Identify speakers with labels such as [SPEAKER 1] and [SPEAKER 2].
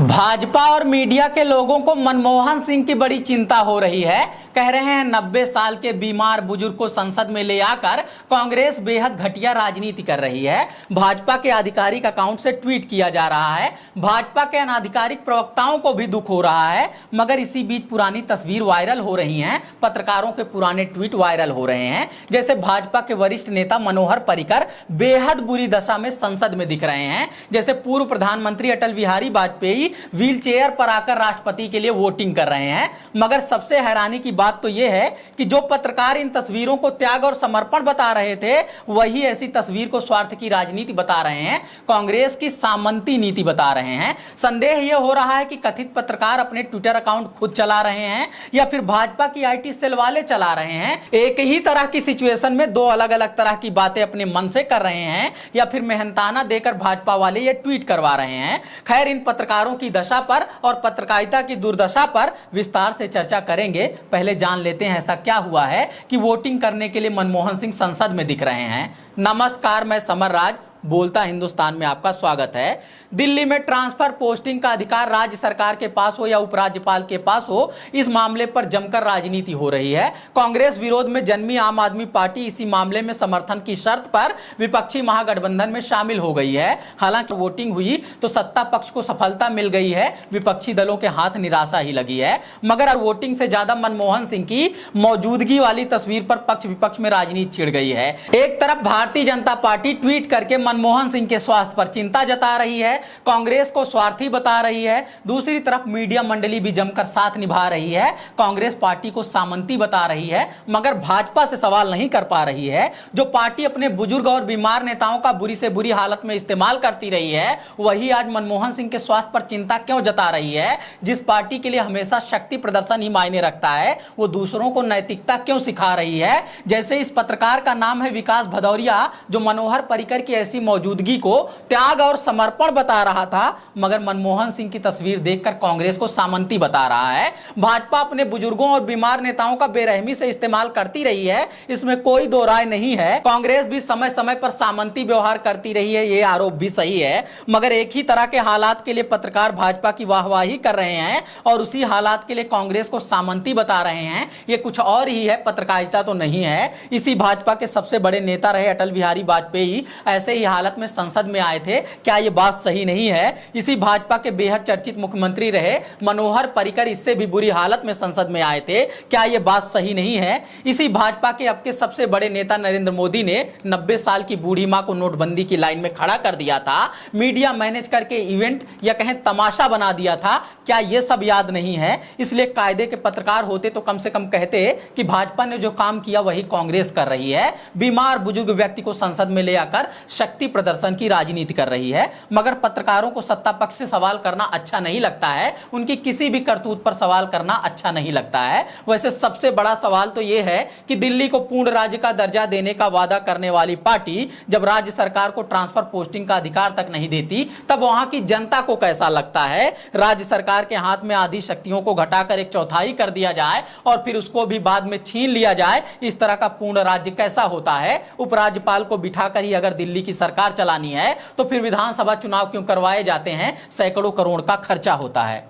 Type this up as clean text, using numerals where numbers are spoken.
[SPEAKER 1] भाजपा और मीडिया के लोगों को मनमोहन सिंह की बड़ी चिंता हो रही है। कह रहे हैं 90 साल के बीमार बुजुर्ग को संसद में ले आकर कांग्रेस बेहद घटिया राजनीति कर रही है। भाजपा के आधिकारिक अकाउंट से ट्वीट किया जा रहा है। भाजपा के अनाधिकारिक प्रवक्ताओं को भी दुख हो रहा है, मगर इसी बीच पुरानी तस्वीर वायरल हो रही हैं। पत्रकारों के पुराने ट्वीट वायरल हो रहे हैं। जैसे भाजपा के वरिष्ठ नेता मनोहर पर्रिकर बेहद बुरी दशा में संसद में दिख रहे हैं। जैसे पूर्व प्रधानमंत्री अटल बिहारी वाजपेयी व्हील चेयर पर आकर राष्ट्रपति के लिए वोटिंग कर रहे हैं। मगर सबसे हैरानी की बात तो यह है कि जो पत्रकार इन तस्वीरों को त्याग और समर्पण बता रहे थे, वही ऐसी तस्वीर को स्वार्थ की राजनीति बता रहे हैं, कांग्रेस की सामंती नीति बता रहे हैं। संदेह यह हो रहा है कि कथित पत्रकार अपने ट्विटर अकाउंट खुद चला रहे हैं या फिर भाजपा की आईटी सेल वाले चला रहे हैं। एक ही तरह की सिचुएशन में दो अलग अलग तरह की बातें अपने मन से कर रहे हैं या फिर मेहनताना देकर भाजपा वाले ये ट्वीट करवा रहे हैं। खैर, इन पत्रकारों की दशा पर और पत्रकारिता की दुर्दशा पर विस्तार से चर्चा करेंगे। पहले जान लेते हैं ऐसा क्या हुआ है कि वोटिंग करने के लिए मनमोहन सिंह संसद में दिख रहे हैं। नमस्कार, मैं समर राज बोलता हिंदुस्तान में आपका स्वागत है। दिल्ली में ट्रांसफर पोस्टिंग का अधिकार राज्य सरकार के पास हो या उपराज्यपाल के पास हो, इस मामले पर जमकर राजनीति हो रही है। कांग्रेस विरोध में जन्मी आम आदमी पार्टी इसी मामले में समर्थन की शर्त पर विपक्षी महागठबंधन में शामिल हो गई है। हालांकि वोटिंग हुई तो सत्ता पक्ष को सफलता मिल गई है, विपक्षी दलों के हाथ निराशा ही लगी है। मगर वोटिंग से ज्यादा मनमोहन सिंह की मौजूदगी वाली तस्वीर पर पक्ष विपक्ष में राजनीति छिड़ गई है। एक तरफ भारतीय जनता पार्टी ट्वीट करके मनमोहन सिंह के स्वास्थ्य पर चिंता जता रही है, कांग्रेस को स्वार्थी बता रही है। दूसरी तरफ मीडिया मंडली भी जमकर साथ निभा रही है, कांग्रेस पार्टी को सामंती बता रही है, मगर भाजपा से सवाल नहीं कर पा रही है। जो पार्टी अपने बुजुर्ग और बीमार नेताओं का बुरी से बुरी हालत में इस्तेमाल करती रही है, वही आज मनमोहन सिंह के स्वास्थ्य पर चिंता क्यों जता रही है। जिस पार्टी के लिए हमेशा शक्ति प्रदर्शन ही मायने रखता है, वो दूसरों को नैतिकता क्यों सिखा रही है। जैसे इस पत्रकार का नाम है विकास भदौरिया, जो मनोहर पर्रिकर की ऐसी मौजूदगी को त्याग और समर्पण बता रहा था, मगर मनमोहन सिंह की तस्वीर देखकर कांग्रेस को सामंती बता रहा है। भाजपा अपने बुजुर्गों और बीमार नेताओं का बेरहमी से इस्तेमाल करती रही है, इसमें कोई दो राय नहीं है। कांग्रेस भी समय समय पर सामंती व्यवहार करती रही है, यह आरोप भी सही है। मगर एक ही तरह के हालात के लिए पत्रकार भाजपा की वाहवाही कर रहे हैं और उसी हालात के लिए कांग्रेस को सामंती बता रहे हैं, यह कुछ और ही है, पत्रकारिता तो नहीं है। इसी भाजपा के सबसे बड़े नेता रहे अटल बिहारी वाजपेयी ऐसे ही हालत में संसद में आए थे, क्या यह बात सही नहीं है। इसी भाजपा के बेहद चर्चित मुख्यमंत्री रहे मनोहर पर्रिकर इससे भी बुरी हालत में संसद में आए थे, क्या यह बात सही नहीं है। इसी भाजपा के अब के सबसे बड़े नेता नरेंद्र मोदी ने 90 साल की बूढ़ी मां को नोटबंदी की लाइन में खड़ा कर दिया था, मीडिया मैनेज करके इवेंट या कहें तमाशा बना दिया था, क्या यह सब याद नहीं है। इसलिए कायदे के पत्रकार होते तो कम से कम कहते कि भाजपा ने जो काम किया वही कांग्रेस कर रही है, बीमार बुजुर्ग व्यक्ति को संसद में ले आकर शक्ति प्रदर्शन की राजनीति कर रही है। मगर पत्रकारों को सत्ता पक्ष से सवाल करना अच्छा नहीं लगता है, उनकी किसी भी करतूत पर सवाल करना अच्छा नहीं लगता है। वैसे सबसे बड़ा सवाल तो यह है कि दिल्ली को पूर्ण राज्य का दर्जा देने का वादा करने वाली पार्टी जब राज्य सरकार को ट्रांसफर पोस्टिंग का अधिकार तक नहीं देती, तब वहां की जनता को कैसा लगता है। राज्य सरकार के हाथ में आधी शक्तियों को घटाकर एक चौथाई कर दिया जाए और फिर उसको भी बाद में छीन लिया जाए, इस तरह का पूर्ण राज्य कैसा होता है। उपराज्यपाल को बिठाकर ही अगर दिल्ली की सरकार चलानी है तो फिर विधानसभा चुनाव क्यों करवाए जाते हैं, सैकड़ों करोड़ का खर्चा होता है।